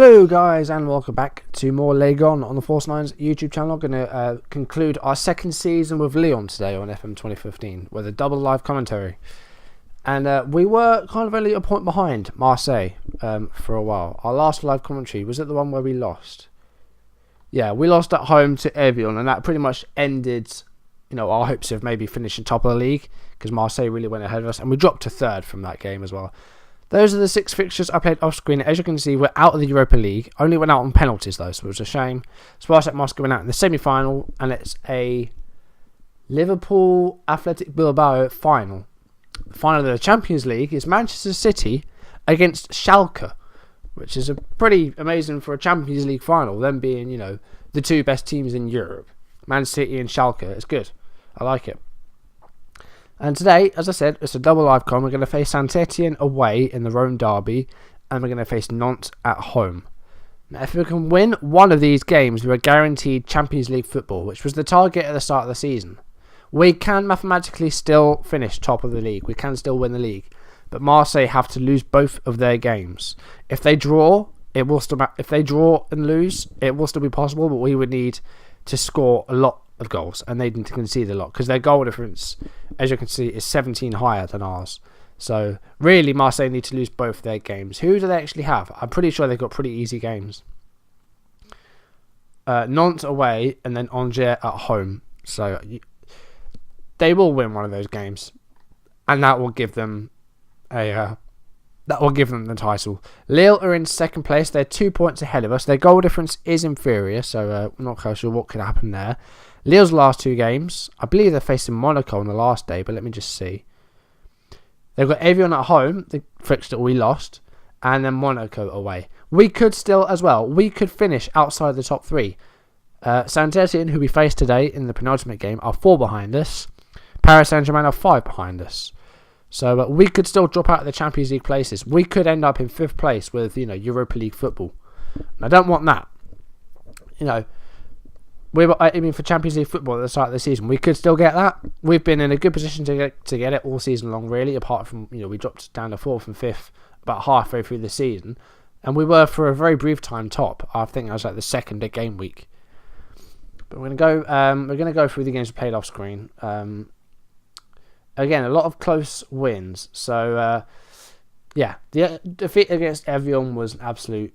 Hello guys and welcome back to more Ligue on the Force 9's YouTube channel. I'm going to conclude our second season with Lyon today on FM 2015 with a double live commentary. And we were kind of only a point behind Marseille for a while. Our last live commentary, was it the one where we lost? Yeah, we lost at home to Evian, and that pretty much ended our hopes of maybe finishing top of the league, because Marseille really went ahead of us, and we dropped to third from that game as well. Those are the 6 fixtures I played off screen. As you can see, we're out of the Europa League. Only went out on penalties though, so it was a shame. Spartak Moscow went out in the semi-final, and it's a Liverpool Athletic Bilbao final. The final of the Champions League is Manchester City against Schalke, which is a pretty amazing for a Champions League final. Them being, the 2 best teams in Europe, Man City and Schalke. It's good. I like it. And today, as I said, it's a double live con. We're going to face Saint-Étienne away in the Rhone derby, and we're going to face Nantes at home. Now, if we can win one of these games, we're guaranteed Champions League football, which was the target at the start of the season. We can mathematically still finish top of the league. We can still win the league, but Marseille have to lose both of their games. If they draw, it will still. If they draw and lose, it will still be possible, but we would need to score a lot of goals, and they need to concede a lot because their goal difference, as you can see, is 17 higher than ours. So really, Marseille need to lose both their games. Who do they actually have? I'm pretty sure they've got pretty easy games. Nantes away and then Angers at home. So they will win one of those games, and that will give them the title. Lille are in second place. They're 2 points ahead of us. Their goal difference is inferior, so I'm not quite sure what could happen there. Lille's last 2 games, I believe they're facing Monaco on the last day, but let me just see. They've got Evian at home, the fixture we lost, and then Monaco away. We could still, as well, we could finish outside the top 3. Saint-Étienne, who we faced today in the penultimate game, are 4 behind us. Paris Saint-Germain are 5 behind us. So we could still drop out of the Champions League places. We could end up in 5th place with, Europa League football. And I don't want that. We were aiming for Champions League football at the start of the season. We could still get that. We've been in a good position to get it all season long, really, apart from, we dropped down to 4th and 5th about halfway through the season. And we were, for a very brief time, top. I think I was like the 2nd game week. But we're going to go through the games we played off screen. Again, a lot of close wins. So, the defeat against Evian was absolute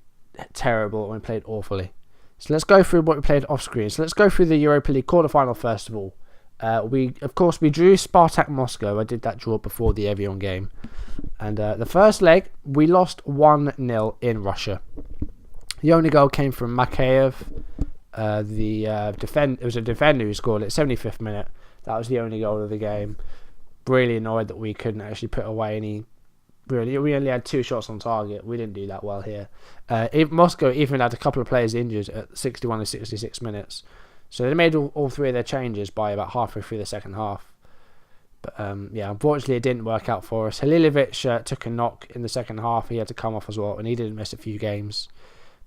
terrible, and we played awfully. So let's go through what we played off screen. So let's go through the Europa League quarterfinal first of all. We drew Spartak Moscow. I did that draw before the Evian game. And the first leg, we lost 1-0 in Russia. The only goal came from Makayev. It was a defender who scored it, 75th minute. That was the only goal of the game. Really annoyed that we couldn't actually put away any. Really, we only had 2 shots on target. We didn't do that well here. Moscow even had a couple of players injured at 61 and 66 minutes. So they made all 3 of their changes by about halfway through the second half. But unfortunately it didn't work out for us. Halilovic took a knock in the second half. He had to come off as well, and he didn't miss a few games.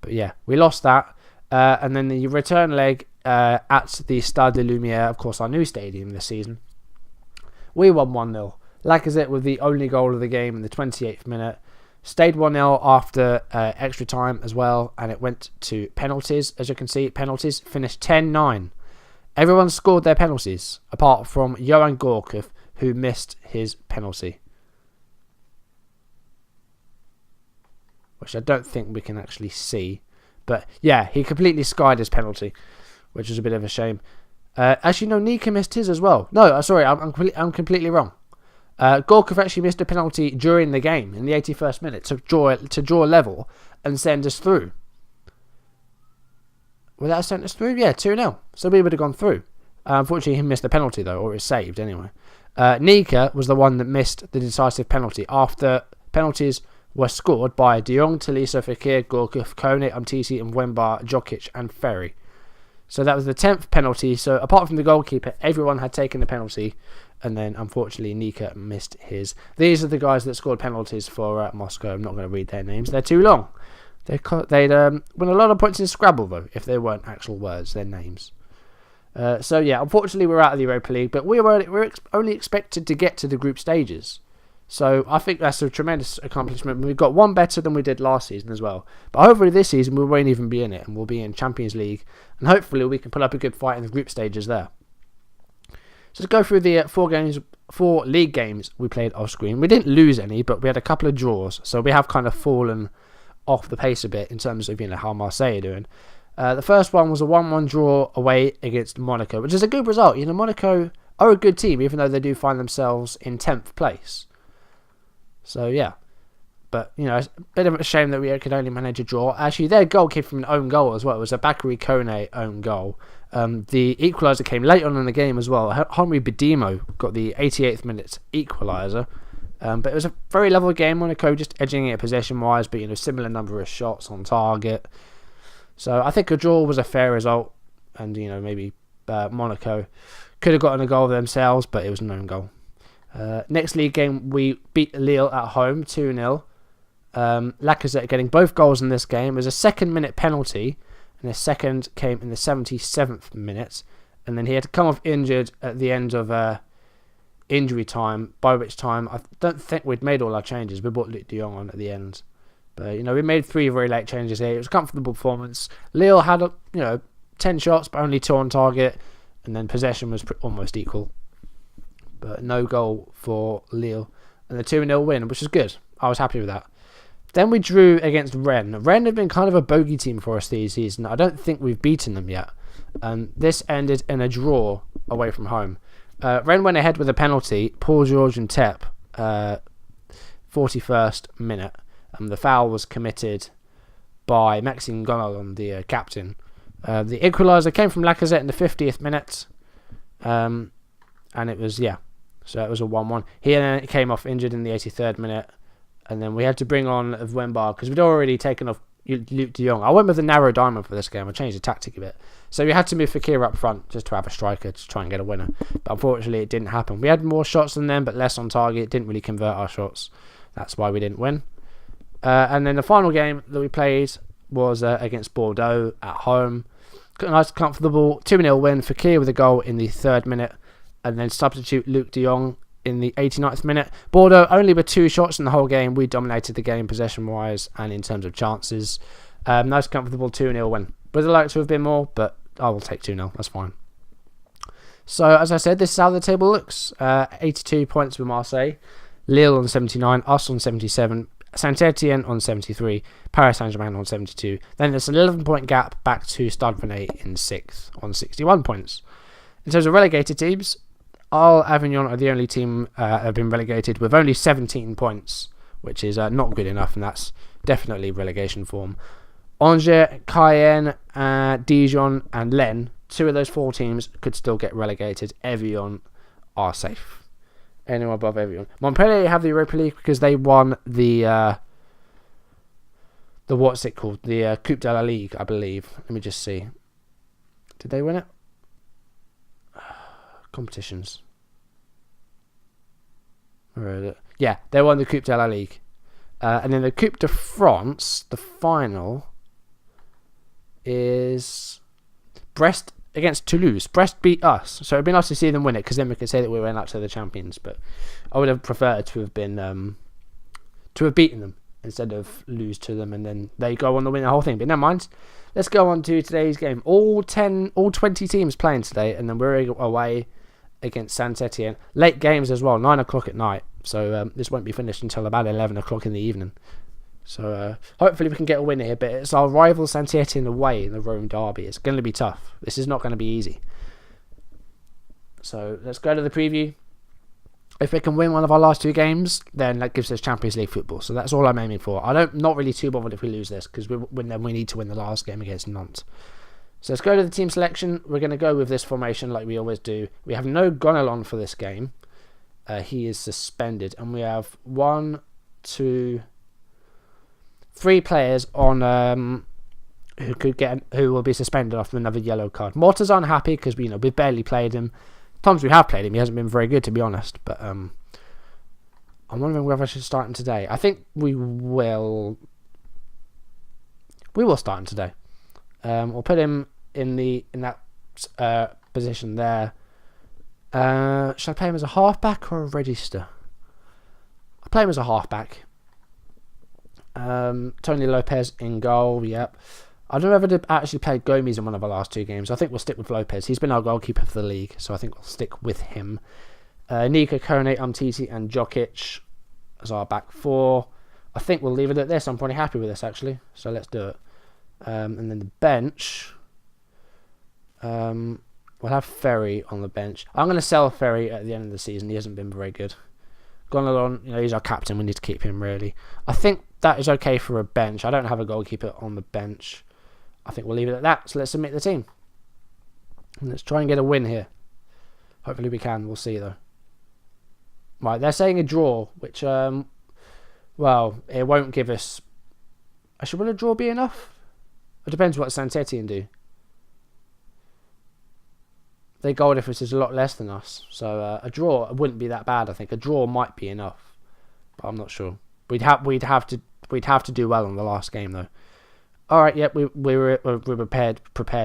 But yeah, we lost that. And then the return leg at the Stade de Lumière, of course, our new stadium this season. We won 1-0. Lacazette with the only goal of the game in the 28th minute. Stayed 1-0 after extra time as well, and it went to penalties. As you can see, penalties finished 10-9. Everyone scored their penalties, apart from Johan Gorkov, who missed his penalty. Which I don't think we can actually see. But yeah, he completely skied his penalty, which is a bit of a shame. Actually, no, Nika missed his as well. No, sorry, I'm completely wrong. Gorkov actually missed a penalty during the game in the 81st minute to draw level and send us through. Would that have sent us through? Yeah, 2-0. So we would have gone through. Unfortunately, he missed the penalty though, or it was saved anyway. Nika was the one that missed the decisive penalty after penalties were scored by De Jong, Tolisso, Fekir, Gorkov, Kone, Umtiti, and Wemba, Jokic, and Ferry. So that was the 10th penalty. So apart from the goalkeeper, everyone had taken the penalty. And then, unfortunately, Nika missed his. These are the guys that scored penalties for Moscow. I'm not going to read their names. They're too long. They'd win a lot of points in Scrabble, though, if they weren't actual words, their names. So, yeah, unfortunately, we're out of the Europa League. But we're only expected to get to the group stages. So I think that's a tremendous accomplishment. We've got one better than we did last season as well. But hopefully this season we won't even be in it, and we'll be in Champions League, and hopefully we can put up a good fight in the group stages there. So to go through the 4 league games we played off screen. We didn't lose any, but we had a couple of draws, so we have kind of fallen off the pace a bit in terms of how Marseille are doing. The first one was a 1-1 draw away against Monaco, which is a good result. Monaco are a good team, even though they do find themselves in 10th place. So yeah, but it's a bit of a shame that we could only manage a draw. Actually, their goal came from an own goal as well. It was a Bakary Kone own goal. The equaliser came late on in the game as well. Henry Bedimo got the 88th minute equaliser. But it was a very level game. Monaco just edging it possession-wise, but similar number of shots on target. So I think a draw was a fair result, and maybe Monaco could have gotten a goal themselves, but it was an own goal. Next league game, we beat Lille at home 2-0. Lacazette getting both goals in this game. It was a second-minute penalty, and the second came in the 77th minute, and then he had to come off injured at the end of injury time, by which time I don't think we'd made all our changes. We brought Luc de Jong on at the end, but we made 3 very late changes here. It was a comfortable performance. Lille had 10 shots, but only 2 on target, and then possession was almost equal. But no goal for Lille, and the 2-0 win, which is good. I was happy with that. Then we drew against Rennes. Rennes have been kind of a bogey team for us this season. I don't think we've beaten them yet. This ended in a draw away from home. Rennes went ahead with a penalty. Paul George and Tep, 41st minute. The foul was committed by Maxime Gonalon, the captain. The equaliser came from Lacazette in the 50th minute. And it was, so it was a 1-1. He then came off injured in the 83rd minute. And then we had to bring on Wembar because we'd already taken off Luc de Jong. I went with a narrow diamond for this game. I changed the tactic a bit. So we had to move Fekir up front just to have a striker to try and get a winner. But unfortunately, it didn't happen. We had more shots than them, but less on target. Didn't really convert our shots. That's why we didn't win. And then the final game that we played was against Bordeaux at home. Got a nice, comfortable 2-0 win. Fekir with a goal in the 3rd minute. And then substitute Luc de Jong in the 89th minute. Bordeaux only with 2 shots in the whole game. We dominated the game possession-wise and in terms of chances. Nice, comfortable 2-0 win. Would have liked to have been more, but I will take 2-0. That's fine. So, as I said, this is how the table looks. 82 points with Marseille. Lille on 79. Us on 77. Saint-Étienne on 73. Paris Saint-Germain on 72. Then there's an 11-point gap back to Stade Rennais in 6th on 61 points. In terms of relegated teams, Avignon are the only team that have been relegated with only 17 points, which is not good enough, and that's definitely relegation form. Angers, Cayenne, Dijon, and Lens, 2 of those 4 teams could still get relegated. Evian are safe. Anyone above Evian. Montpellier have the Europa League because they won the what's it called? The Coupe de la Ligue, I believe. Let me just see. Did they win it? Competitions. Where is it? Yeah, they won the Coupe de la Ligue. And then the Coupe de France, the final, is Brest against Toulouse. Brest beat us, so it'd be nice to see them win it, because then we could say that we went out to the champions. But I would have preferred to have been to have beaten them instead of lose to them, and then they go on to win the whole thing. But never mind. Let's go on to today's game. All 20 teams playing today, and then we're away against Saint-Étienne. Late games as well, 9 o'clock at night. So this won't be finished until about 11 o'clock in the evening. So hopefully we can get a win here. But it's our rival Saint-Étienne away in the Rome derby. It's going to be tough. This is not going to be easy. So let's go to the preview. If we can win one of our last 2 games, then that gives us Champions League football. So that's all I'm aiming for. Not really too bothered if we lose this, because then we need to win the last game against Nantes. So let's go to the team selection. We're going to go with this formation like we always do. We have no Gonalon for this game. He is suspended. And we have 1, 2, 3 players on who will be suspended after another yellow card. Morta's unhappy because we've barely played him. Times we have played him, he hasn't been very good, to be honest. But I'm wondering whether I should start him today. I think we will. We will start him today. We'll put him in that position there. Should I play him as a halfback or a register? play him as a halfback. Tony Lopez in goal. Yep. I don't know if I actually played Gomes in one of our last 2 games. I think we'll stick with Lopez. He's been our goalkeeper for the league, so I think we'll stick with him. Nika, Kone, Umtiti, and Jokic as our back 4. I think we'll leave it at this. I'm pretty happy with this, actually. So let's do it. And then the bench. We'll have Ferry on the bench. I'm going to sell Ferry at the end of the season. He hasn't been very good. Gonalon, he's our captain. We need to keep him, really. I think that is okay for a bench. I don't have a goalkeeper on the bench. I think we'll leave it at that. So let's submit the team. And let's try and get a win here. Hopefully we can. We'll see, though. Right, they're saying a draw, which, well, it won't give us... Actually, will a draw be enough? It depends what Saint-Étienne do. Their goal difference is a lot less than us. So a draw wouldn't be that bad, I think. A draw might be enough. But I'm not sure. We'd have to do well on the last game, though. Alright, yep, we were prepared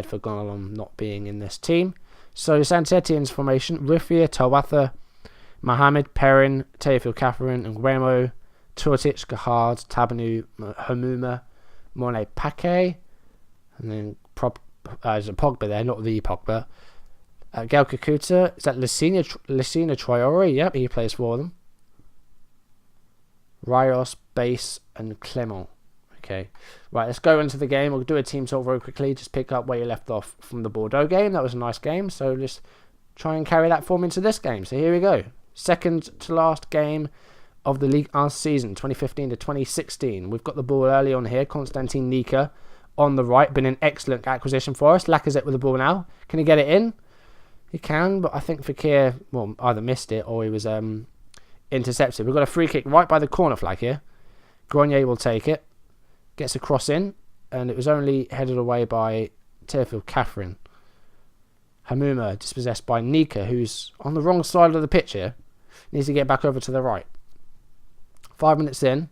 for Gonalon not being in this team. So Saint-Étienne's formation: Rufia, Tawatha, Mohamed, Perrin, Teofil Catherine, and Nguemo, Turtic, Gahard, Tabanu, Hamuma, Monet Paquet, and then there's a Pogba there, not the Pogba. Gael Kakuta, is that Lucina Traore? Yep, he plays for them. Rios, Base, and Clement. Okay, right, let's go into the game. We'll do a team talk very quickly. Just pick up where you left off from the Bordeaux game. That was a nice game, so just try and carry that form into this game. So here we go. Second to last game of the Ligue 1 season, 2015 to 2016. We've got the ball early on here. Konstantin Nika on the right. Been an excellent acquisition for us. Lacazette with the ball now. Can he get it in? He can, but I think Fekir, well, either missed it or he was intercepted. We've got a free kick right by the corner flag here. Grenier will take it. Gets a cross in, and it was only headed away by Teofil Catherine. Hamuma dispossessed by Nika, who's on the wrong side of the pitch here. Needs to get back over to the right. 5 minutes in.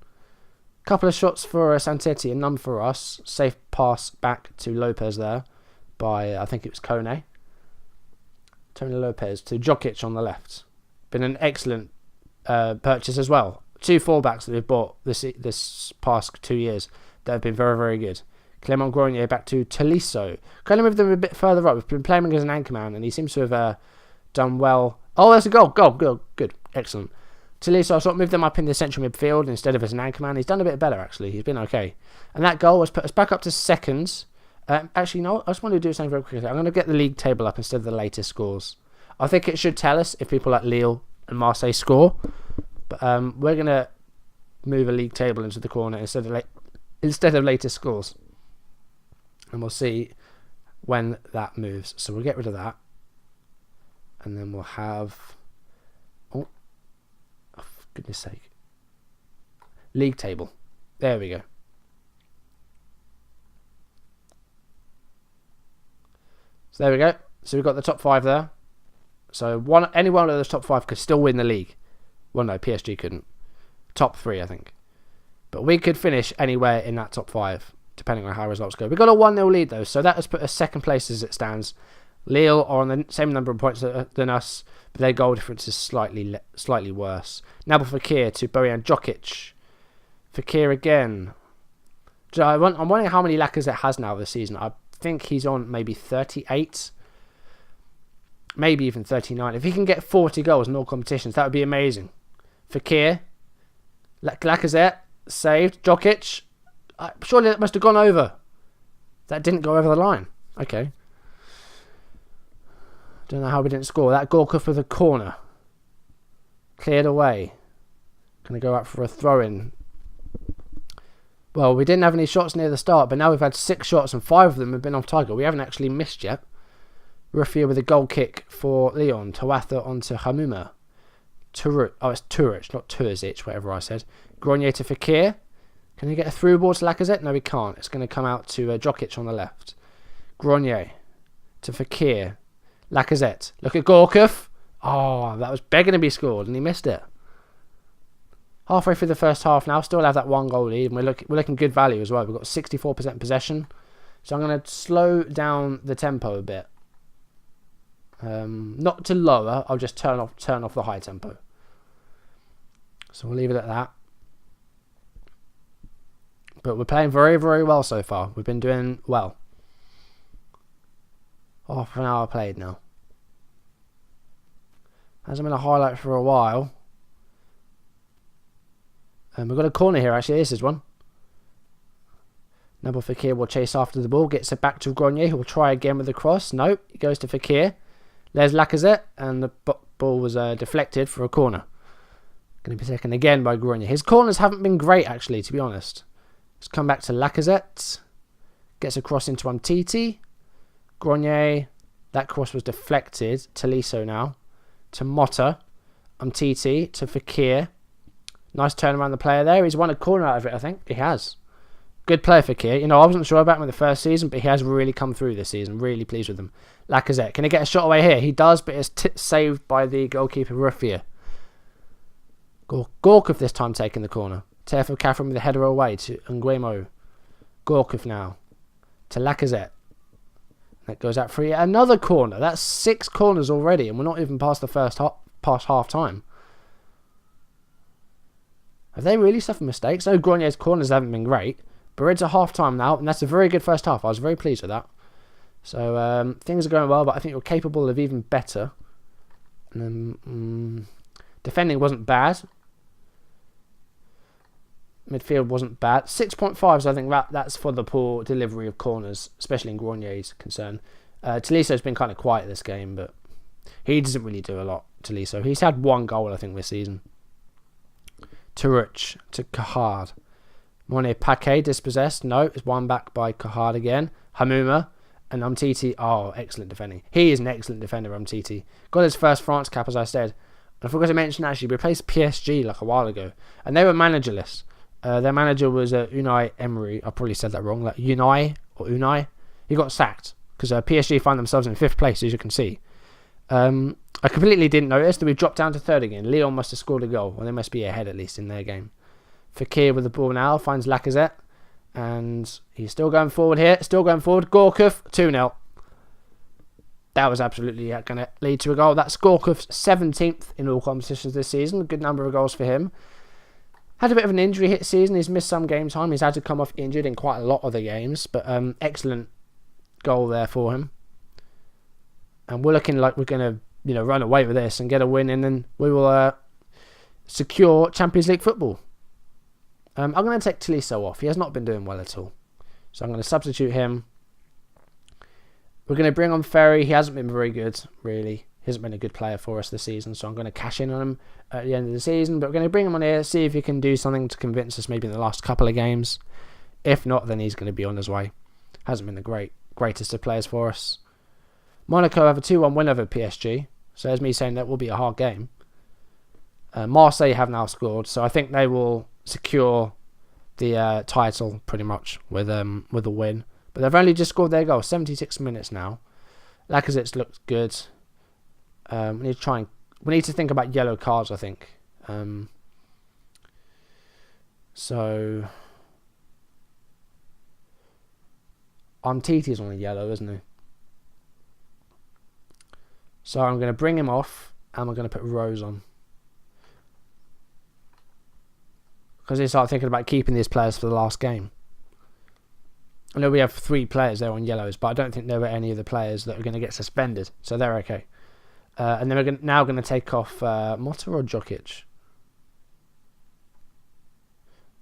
Couple of shots for Saint-Étienne, none for us. Safe pass back to Lopez there by, I think it was Kone. Tony Lopez to Jokic on the left. Been an excellent purchase as well. 2 fullbacks that we've bought this past 2 years that have been very, very good. Clement Grenier back to Tolisso. Kind of moved them a bit further up. We've been playing him as an anchorman, and he seems to have done well. Oh, there's a goal. Good. Excellent. Tolisso, I sort of moved them up in the central midfield instead of as an anchorman. He's done a bit better, actually. He's been okay. And that goal has put us back up to seconds. Actually, no, I just want to do something very quickly. I'm going to get the league table up instead of the latest scores. I think it should tell us if people like Lille and Marseille score. But we're going to move a league table into the corner instead of latest scores. And we'll see when that moves. So we'll get rid of that. And then we'll have... Oh, for goodness sake. League table. There we go. So there we go. So we've got the top 5 there. So any one of those top 5 could still win the league. Well, no, PSG couldn't. Top 3, I think. But we could finish anywhere in that top 5, depending on how results go. We've got a 1-0 lead, though, so that has put us second place as it stands. Lille are on the same number of points than us, but their goal difference is slightly worse. Nabil Fekir to Bojan Jokic. Fekir again. So I'm wondering how many Lacazette has now this season. I think he's on maybe 38. Maybe even 39. If he can get 40 goals in all competitions, that would be amazing. Fekir. Lacazette. Saved. Jokic. Surely that must have gone over. That didn't go over the line. Okay. Don't know how we didn't score. That Gorka for the corner. Cleared away. Going to go out for a throw-in. Well, we didn't have any shots near the start, but now we've had 6 shots and 5 of them have been off target. We haven't actually missed yet. Rufia with a goal kick for Lyon. Tawatha onto Hamuma. It's Turic, not Turzic, whatever I said. Grenier to Fekir. Can he get a through ball to Lacazette? No, he can't. It's going to come out to Jokic on the left. Grenier to Fekir. Lacazette. Look at Gorkov. Oh, that was begging to be scored, and he missed it. Halfway through the first half now. Still have that 1 goal lead, and we're looking good value as well. We've got 64% possession. So I'm going to slow down the tempo a bit. Not to lower, I'll just turn off the high tempo. So we'll leave it at that. But we're playing very, very well so far. We've been doing well. Half an hour played now. Hasn't been a highlight for a while. And we've got a corner here, actually. This is one. Nabil Fekir will chase after the ball. Gets it back to Grenier, who will try again with the cross. Nope. It goes to Fekir. There's Lacazette. And the ball was deflected for a corner. Going to be taken again by Grenier. His corners haven't been great, actually, to be honest. Let's come back to Lacazette. Gets a cross into Umtiti. Grenier. That cross was deflected. Tolisso now. To Motta. Umtiti. To Fekir. Nice turn around the player there. He's won a corner out of it, I think. He has. Good player, Fekir. You know, I wasn't sure about him in the first season, but he has really come through this season. Really pleased with him. Lacazette. Can he get a shot away here? He does, but it's saved by the goalkeeper, Ruffier. Gorkov this time taking the corner. Tefo Catherine with the header away to Nguemo. Gorkov now. To Lacazette. That goes out for another corner. That's 6 corners already, and we're not even past the past half time. Have they really suffered mistakes? No, Grenier's corners haven't been great. But we're into half time now, and that's a very good first half. I was very pleased with that. So things are going well, but I think we're capable of even better. Defending wasn't bad. Midfield wasn't bad. 6.5, so I think that's for the poor delivery of corners, especially in Grenier's concern. Tolisso's been kind of quiet this game, but he doesn't really do a lot, Tolisso. He's had 1 goal, I think, this season. Turuch to Kahard. Monet Paquet dispossessed. No, it's won back by Kahard again. Hamuma and Umtiti. Oh, excellent defending. He is an excellent defender, Umtiti. Got his first France cap, as I said. And I forgot to mention, actually, we replaced PSG like a while ago. And they were managerless. Their manager was Unai Emery. I probably said that wrong. Like Unai. He got sacked because PSG find themselves in 5th place, as you can see. I completely didn't notice that we dropped down to 3rd again. Lyon must have scored a goal. Well, they must be ahead at least in their game. Fekir with the ball now. Finds Lacazette. And he's still going forward here. Still going forward. Gorkov. 2-0. That was absolutely going to lead to a goal. That's Gorkov's 17th in all competitions this season. A good number of goals for him. Had a bit of an injury hit season. He's missed some game time. He's had to come off injured in quite a lot of the games. But excellent goal there for him. And we're looking like we're going to run away with this and get a win. And then we will secure Champions League football. I'm going to take Tolisso off. He has not been doing well at all. So I'm going to substitute him. We're going to bring on Ferry. He hasn't been very good, really. He hasn't been a good player for us this season. So I'm going to cash in on him at the end of the season. But we're going to bring him on here, see if he can do something to convince us maybe in the last couple of games. If not, then he's going to be on his way. Hasn't been the greatest of players for us. Monaco have a 2-1 win over PSG. So there's me saying that will be a hard game. Marseille have now scored. So I think they will secure the title pretty much with a win. But they've only just scored their goal. 76 minutes now. Lacazette's looked good. We need to think about yellow cards, I think. So Umtiti's on a yellow, isn't he? So I'm going to bring him off and we're going to put Rose on. Because they start thinking about keeping these players for the last game. I know we have 3 players there on yellows, but I don't think there were any of the players that are going to get suspended. So they're okay. And then we're now going to take off Motta or Djokic.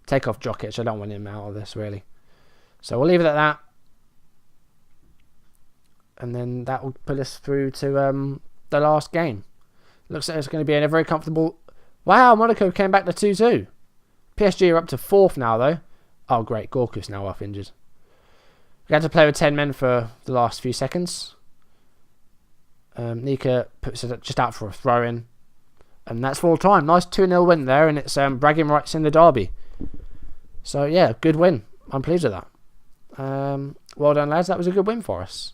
Take off Djokic. I don't want him out of this, really. So we'll leave it at that. And then that will put us through to the last game. Looks like it's going to be in a very comfortable... Wow, Monaco came back to 2-2. PSG are up to 4th now, though. Oh, great. Gorkov's now off injured. We had to play with 10 men for the last few seconds. Nika puts it just out for a throw-in. And that's full time. Nice 2-0 win there, and it's bragging rights in the derby. So, yeah, good win. I'm pleased with that. Well done, lads. That was a good win for us.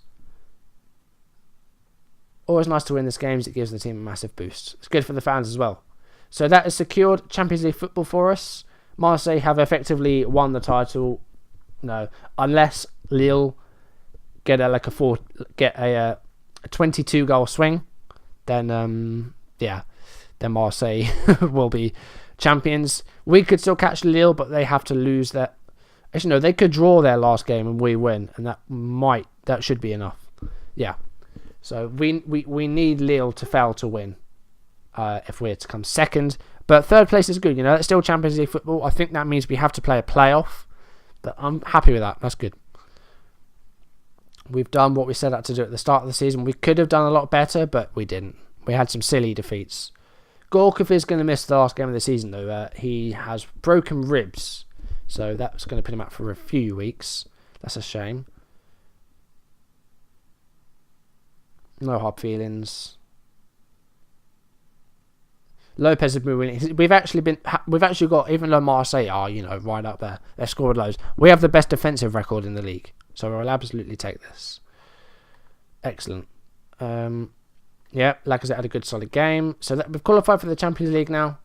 Always nice to win this game, as it gives the team a massive boost. It's good for the fans as well. So that has secured Champions League football for us. Marseille have effectively won the title. No, unless Lille get a 22 goal swing, then then Marseille will be champions. We could still catch Lille, but they have to lose their... Actually, no, they could draw their last game and we win, and that should be enough. Yeah. So we need Lille to fail to win if we're to come second. But third place is good. It's still Champions League football. I think that means we have to play a playoff. But I'm happy with that. That's good. We've done what we set out to do at the start of the season. We could have done a lot better, but we didn't. We had some silly defeats. Gorkov is going to miss the last game of the season, though. He has broken ribs. So that's going to put him out for a few weeks. That's a shame. No hard feelings. Lopez has been winning. We've actually got, even though Marseille are, right up there, they've scored loads. We have the best defensive record in the league. So I'll absolutely take this. Excellent. Yeah, Lacazette had a good solid game. So we've qualified for the Champions League now.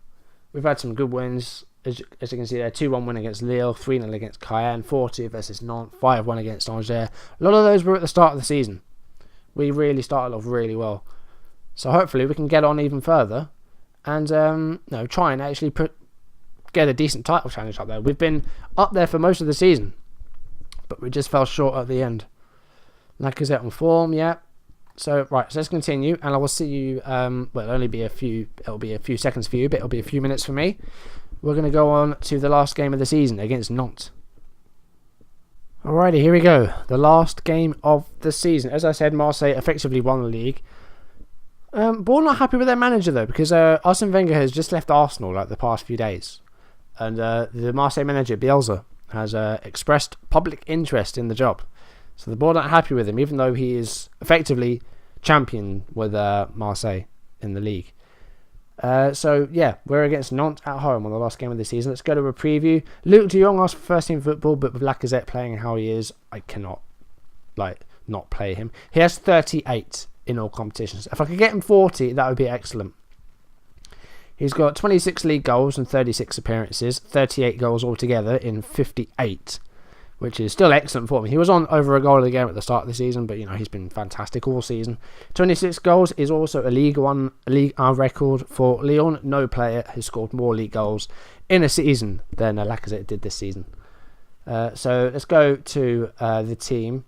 We've had some good wins. As you can see there, 2-1 win against Lille, 3-0 against Cayenne, 4-2 versus Nantes, 5-1 against Angers. A lot of those were at the start of the season. We really started off really well. So hopefully we can get on even further and try and actually get a decent title challenge up there. We've been up there for most of the season, but we just fell short at the end. Lacazette on form, yeah. So let's continue, and I will see you. It'll be a few seconds for you, but it'll be a few minutes for me. We're going to go on to the last game of the season against Nantes. Alrighty, here we go. The last game of the season. As I said, Marseille effectively won the league. But not happy with their manager though, because Arsene Wenger has just left Arsenal the past few days, and the Marseille manager Bielsa has expressed public interest in the job. So the board aren't happy with him, even though he is effectively champion with Marseille in the league. We're against Nantes at home on the last game of the season. Let's go to a preview. Luke de Jong asked for first team football, but with Lacazette playing how he is, I cannot not play him. He has 38 in all competitions. If I could get him 40, that would be excellent. He's got 26 league goals and 36 appearances, 38 goals altogether in 58, which is still excellent for me. He was on over a goal a game at the start of the season, but he's been fantastic all season. 26 goals is also a Ligue 1 record for Lyon. No player has scored more league goals in a season than Lacazette did this season. So let's go to the team.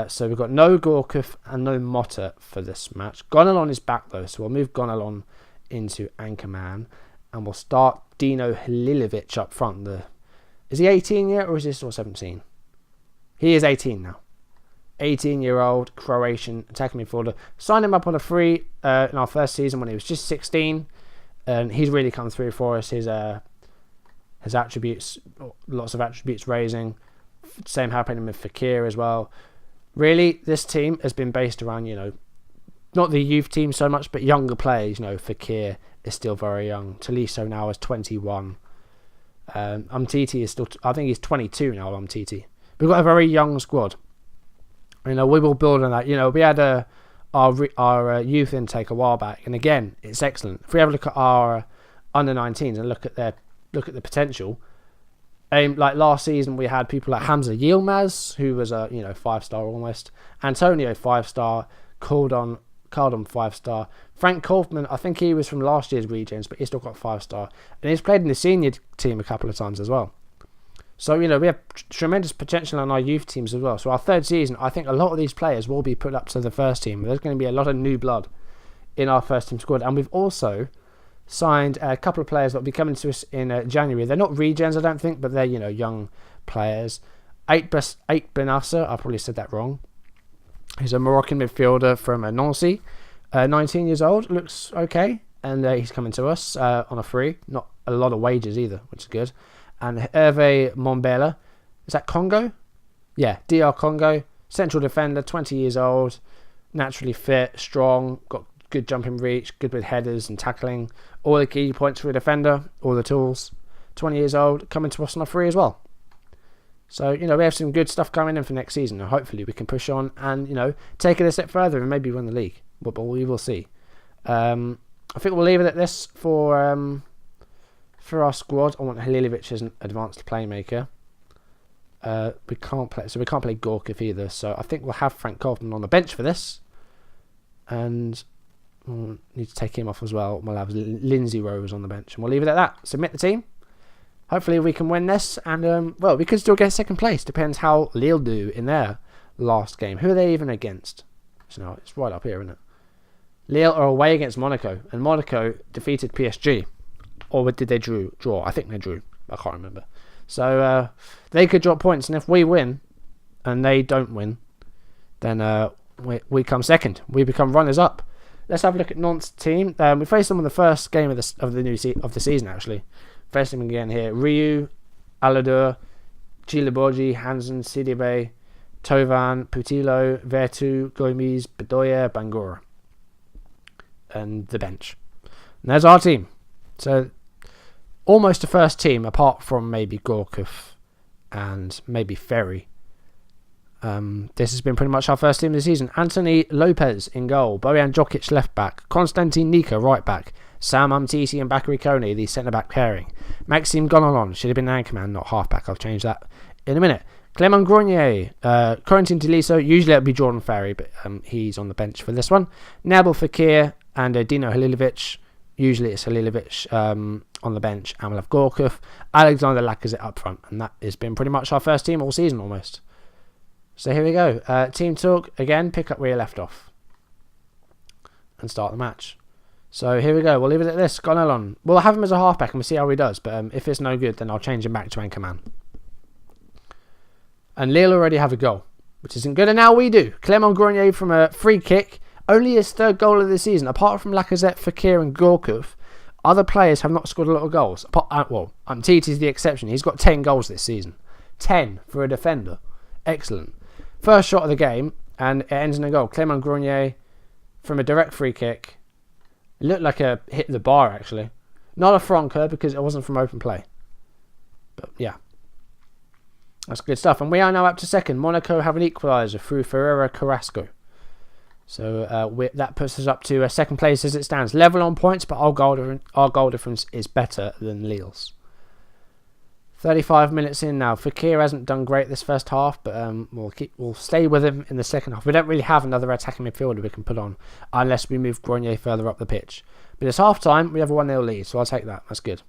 So we've got no Gorkov and no Motta for this match. Gonalon is back though, so we'll move Gonalon into Anchorman, and we'll start Dino Halilovic up front. Is he 18 yet, or is he still 17? He is 18 now. 18-year-old Croatian attacking midfielder. Signed him up on a free in our first season when he was just 16, and he's really come through for us. His attributes, lots of attributes raising. Same happening with Fekir as well. Really, this team has been based around, not the youth team so much, but younger players. Fekir is still very young. Tolisso now is 21. Umtiti is still, I think he's 22 now, Umtiti. We've got a very young squad. We will build on that. We had our youth intake a while back, and again, it's excellent. If we have a look at our under-19s and look at the potential, like last season we had people like Hamza Yilmaz, who was a 5-star almost, Antonio 5-star, Caldon 5-star, Frank Kaufman, I think he was from last year's Regions, but he's still got 5-star, and he's played in the senior team a couple of times as well. So we have tremendous potential on our youth teams as well. So our third season, I think a lot of these players will be put up to the first team. There's going to be a lot of new blood in our first team squad, and we've also signed a couple of players that will be coming to us in January. They're not Regens, I don't think, but they're young players. Ait Benassa, I probably said that wrong. He's a Moroccan midfielder from Nancy, 19 years old, looks okay, and he's coming to us on a free. Not a lot of wages either, which is good. And Hervé Mombela, is that Congo? Yeah, DR Congo, central defender, 20 years old, naturally fit, strong, got good jumping reach, good with headers and tackling, all the key points for a defender, all the tools. 20 years old, coming to us on a free as well. So, we have some good stuff coming in for next season, and hopefully we can push on and, take it a step further and maybe win the league. But we will see. I think we'll leave it at this for our squad. I want Halilovic as an advanced playmaker. We can't play Gorkov either, so I think we'll have Frank Kaufman on the bench for this. And We'll need to take him off as well. We'll have Lindsay Rose on the bench, and we'll leave it at that. Submit the team. Hopefully we can win this, and well, we could still get second place. Depends how Lille do in their last game. Who are they even against? So no, it's right up here, isn't it? Lille are away against Monaco, and Monaco defeated PSG. Or did they draw? I think they drew. I can't remember. So they could drop points, and if we win, and they don't win, then we come second. We become runners up. Let's have a look at Nantes' team. We faced them in the first game of the season, actually. Faced them again here. Ryu, Aladur, Chilibogi, Hansen, Sidibe, Tovan, Putillo, Vertu, Gomes, Bedoya, Bangura. And the bench. And there's our team. So, almost the first team, apart from maybe Gorkov and maybe Ferry. This has been pretty much our first team of the season. Anthony Lopez in goal. Bojan Djokic left back. Konstantin Nika right back. Sam Umtiti and Bakary Kone, the centre-back pairing. Maxime Gonalon should have been an anchorman, not half-back. I'll change that in a minute. Clement Grenier, Corentin Tolisso. Usually it would be Jordan Ferry, but he's on the bench for this one. Nabil Fekir and Dino Halilovic. Usually it's Halilovic on the bench. And we'll have Gorkov, Alexander Lacazette up front. And that has been pretty much our first team all season almost. So here we go. Team talk. Again, pick up where you left off. And start the match. So here we go. We'll leave it at this. Gonalon. We'll have him as a halfback and we'll see how he does. But if it's no good, then I'll change him back to anchorman. And Lille already have a goal, which isn't good. And now we do. Clement Grenier from a free kick. Only his third goal of the season. Apart from Lacazette, Fekir and Gorkov, other players have not scored a lot of goals. Umtiti is the exception. He's got 10 goals this season. 10 for a defender. Excellent. First shot of the game, and it ends in a goal. Clement Grenier from a direct free kick. It looked like a hit the bar, actually. Not a franca, because it wasn't from open play. But, yeah. That's good stuff. And we are now up to second. Monaco have an equaliser through Ferreira Carrasco. So that puts us up to second place as it stands. Level on points, but our goal difference is better than Lille's. 35 minutes in now. Fekir hasn't done great this first half, but we'll stay with him in the second half. We don't really have another attacking midfielder we can put on unless we move Grenier further up the pitch. But it's half time. We have a 1-0 lead, so I'll take that. That's good.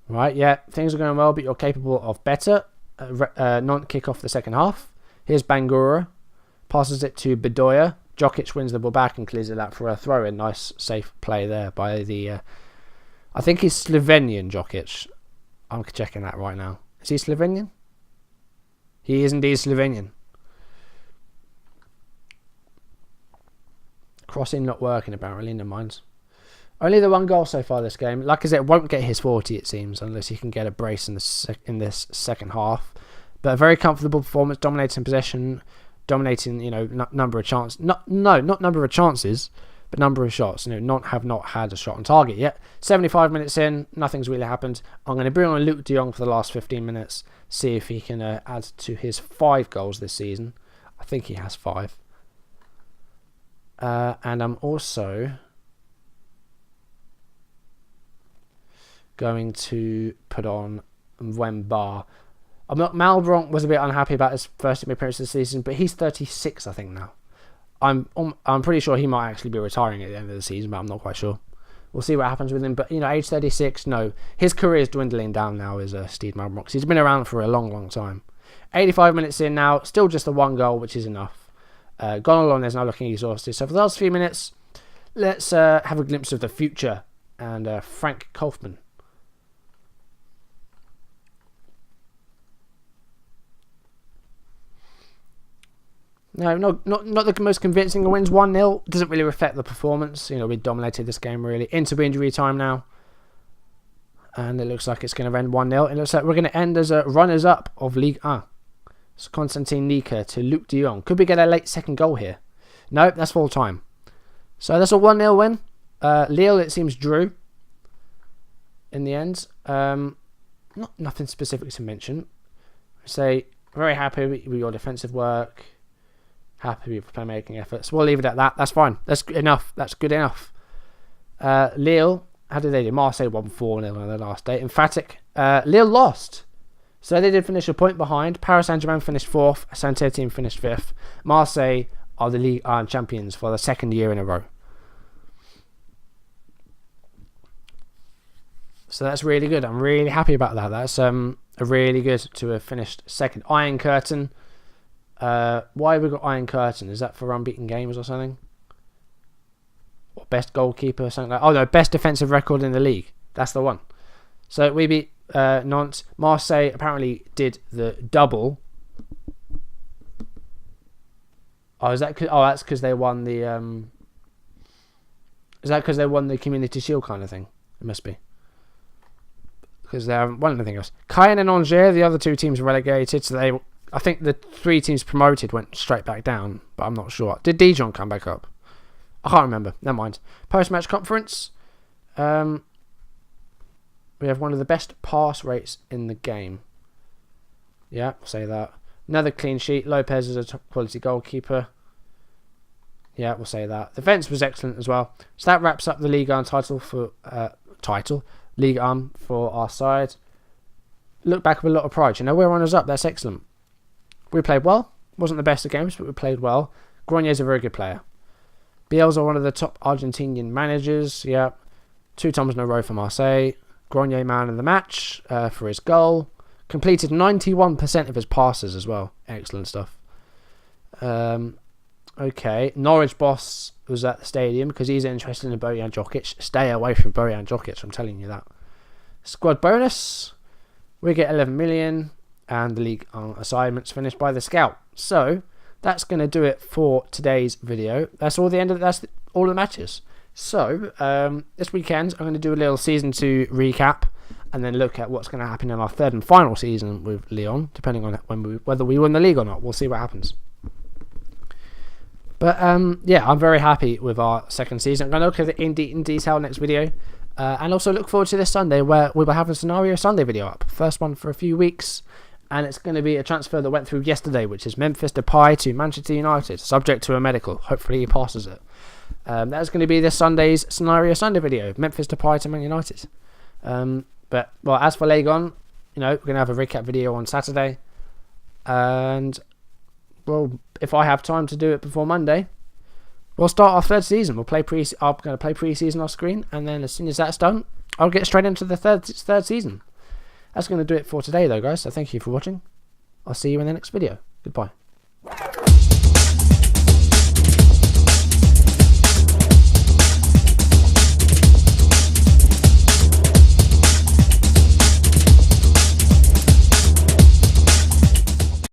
Right, yeah, things are going well, but you're capable of better. Nantes kick off the second half. Here's Bangura. Passes it to Bedoya. Djokic wins the ball back and clears it out for a throw-in. Nice, safe play there by the... I think he's Slovenian, Djokic. I'm checking that right now. Is he Slovenian? He is indeed Slovenian. Crossing not working apparently, never mind. Only the one goal so far this game. Lacazette won't get his 40 it seems, unless he can get a brace in this second half. But a very comfortable performance, dominating possession, dominating, number of chances. Not number of chances, but number of shots. Nantes have not had a shot on target yet. 75 minutes in, nothing's really happened. I'm going to bring on Luc de Jong for the last 15 minutes, see if he can add to his 5 goals this season. I think he has 5. And I'm also going to put on Wemba. Malbranc was a bit unhappy about his first team appearance this season, but he's 36, I think, now. I'm pretty sure he might actually be retiring at the end of the season, but I'm not quite sure. We'll see what happens with him. But, age 36, no. His career is dwindling down now, is Steve Malbranc. He's been around for a long, long time. 85 minutes in now, still just the 1 goal, which is enough. Gonalon is now looking exhausted. So for the last few minutes, let's have a glimpse of the future and Frank Kaufmann. No, not the most convincing. It wins 1-0. Doesn't really reflect the performance. We dominated this game really. Into injury time now. And it looks like it's going to end 1-0. It looks like we're going to end as runners-up of Ligue 1. So Konstantin Nika to Luc de Jong. Could we get a late second goal here? No, that's full time. So that's a 1-0 win. Lille, it seems, drew in the end. Nothing specific to mention. Say, very happy with your defensive work. Happy with playmaking efforts. We'll leave it at that. That's fine. That's enough. That's good enough. Lille, how did they do? Marseille won 4-0 on the last day. Emphatic. Lille lost. So they did finish a point behind. Paris Saint-Germain finished 4th. Saint-Étienne finished 5th. Marseille are the Ligue 1 champions for the second year in a row. So that's really good. I'm really happy about that. That's really good to have finished second. Iron Curtain. Why have we got Iron Curtain? Is that for unbeaten games or something? Or best goalkeeper or something like that? Oh no, best defensive record in the league. That's the one. So we beat Nantes. Marseille apparently did the double. Oh, is that? That's because they won the. Is that because they won the Community Shield kind of thing? It must be. Because they haven't won anything else. Caen and Angers, the other two teams relegated. So I think the 3 teams promoted went straight back down, but I'm not sure. Did Dijon come back up? I can't remember. Never mind. Post-match conference. We have one of the best pass rates in the game. Yeah, we'll say that. Another clean sheet. Lopez is a top quality goalkeeper. Yeah, we'll say that. The defence was excellent as well. So that wraps up the Ligue 1 title for Ligue 1 for our side. Look back with a lot of pride. You know, we're runners up. That's excellent. We played well. Wasn't the best of games, but we played well. Grenier is a very good player. Bielsa one of the top Argentinian managers. Yeah, 2 times in a row for Marseille. Grenier man of the match for his goal. Completed 91% of his passes as well. Excellent stuff. Okay, Norwich boss was at the stadium because he's interested in Bojan Djokic. Stay away from Bojan Djokic, I'm telling you that. Squad bonus. We get 11 million. And the league assignments finished by the scout. So that's going to do it for today's video. That's all the matches. So this weekend I'm going to do a little season 2 recap and then look at what's going to happen in our 3rd and final season with Lyon, depending on whether we win the league or not. We'll see what happens. But yeah, I'm very happy with our 2nd season. I'm going to look at it in detail next video. And also look forward to this Sunday where we will have a Scenario Sunday video up. First one for a few weeks. And it's going to be a transfer that went through yesterday, which is Memphis Depay to Manchester United, subject to a medical. Hopefully he passes it. That's going to be this Sunday's Scenario Sunday video, Memphis Depay to Man United. But well, as for Ligue 1, you know, we're going to have a recap video on Saturday. And well, if I have time to do it before Monday, we'll start our 3rd season. I'm going to play pre-season off screen, and then as soon as that's done, I'll get straight into the third season. That's going to do it for today though, guys. So thank you for watching. I'll see you in the next video. Goodbye.